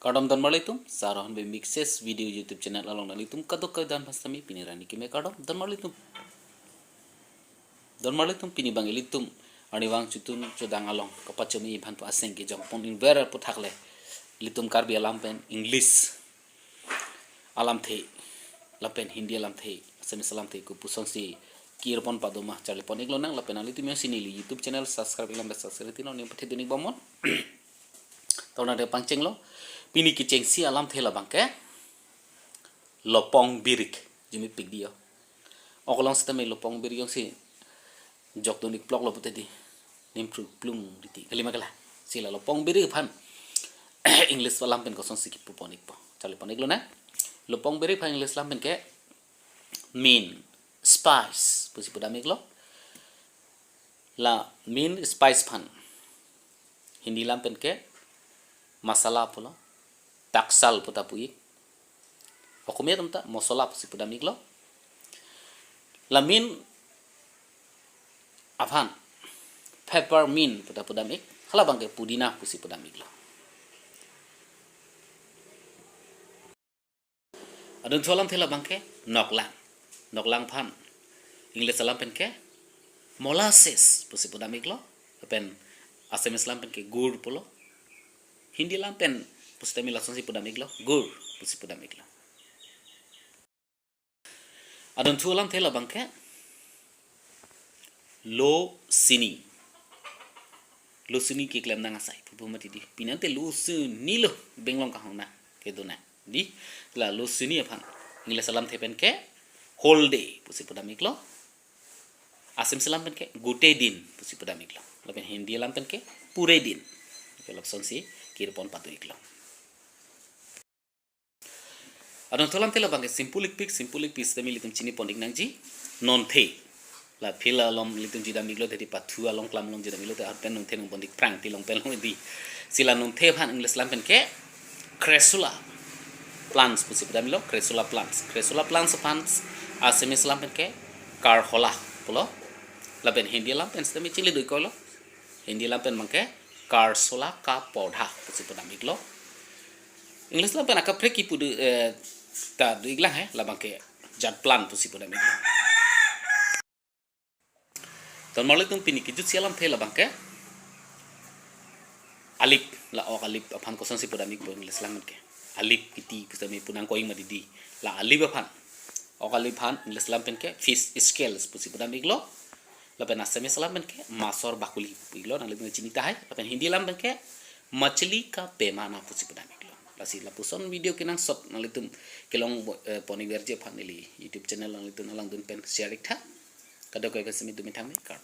Kadam dan malitum sa Rohon Bey mixes video YouTube channel along nalitum kadok dan pastami pinirani kime kadam dan malitum pini bangilitum ani wang chutun chudang along kapachami bhantu aseng ki jong pon in vera puthakle litum Karbi alam pen English alam the lapen Hindi alam the Assamese alam the ku pusongsi kirpon padoma charli pon iglo nang lapen alitum yo sinili YouTube channel subscribe ilam subscribe tino ni pathe dunik bomon tawna de pangcheng lo pini ki chengsi alam the la bangke Lopong-Birik jumi pig dia okolong stame Lopong-Birik yong si jok donik plok lo putedi nimtru plung diti kalima kala sila Lopong-Birik phan English walam pen kosong sikip puponik po charli pon iglo na Lopong-Birik phan English lam pen ke mean spice pusi pudamik lo la mean spice phan Hindi lam pen ke masala pulo taksal puta pui okumia tamta mosola pusi pudamik lo la mean aphan peppermint puta pudamik khala bangke pudina pusi pudamik lo adun tholam thela bangke noklang phan English salam pen ke molasses pusi pudamik lo pen Assamese lam pen ke gur pulo Hindi lam pen pusi tamil langsung si pudamik lo gur pusi pudamik lo adun tholam thela bangke Losini ki klem nang asai pupumati di pinante Losini lo benglong ka hona keduna di la Losini aphan English salam thepen ke whole day pusi pudamik lo Assamese salam pen ke gute din pusi pudamik lo lapen Hindi lam pen ke pure din ke lapson si kirpon patuik lo adon tholam thela bangke simpulik pik temi litum chini pondik nangji non the la phila lom litum jida miglo dedi pathu along klam long jida miglo te arpen non the nong pondik prang ti long pelong di sila non the phan English lam pen ke cressula plants pusi pudamilo cressula plants Assamese lam pen ke karhola pulo lapen Hindi lam pen temi chili doi kolo Hindi lam pen mangke karsola ka podha pusi pudamik lo English lam pen aka preki pudu ta iglang he la bangke jat plant pusi pudamik lo ton malitum pini kijut sialam thela bangke alip la ok alip aphan kosan si pudamik bo English lam ke alip kiti pustami punang koing madidi la alip aphan ok alip phan English lam pen ke fish scales pusi pudamik lo lapen Assamese lam pen ke masor bakuli iglo na litum chini ta hai lapen Hindi lam pen ke machli ka pemana pusi pudamik lo lasi la puson video kinang sot na litum kelong poni verje phan ili YouTube channel na litum alang dun pen share ikha kadok kai kasmi dumi thangme kar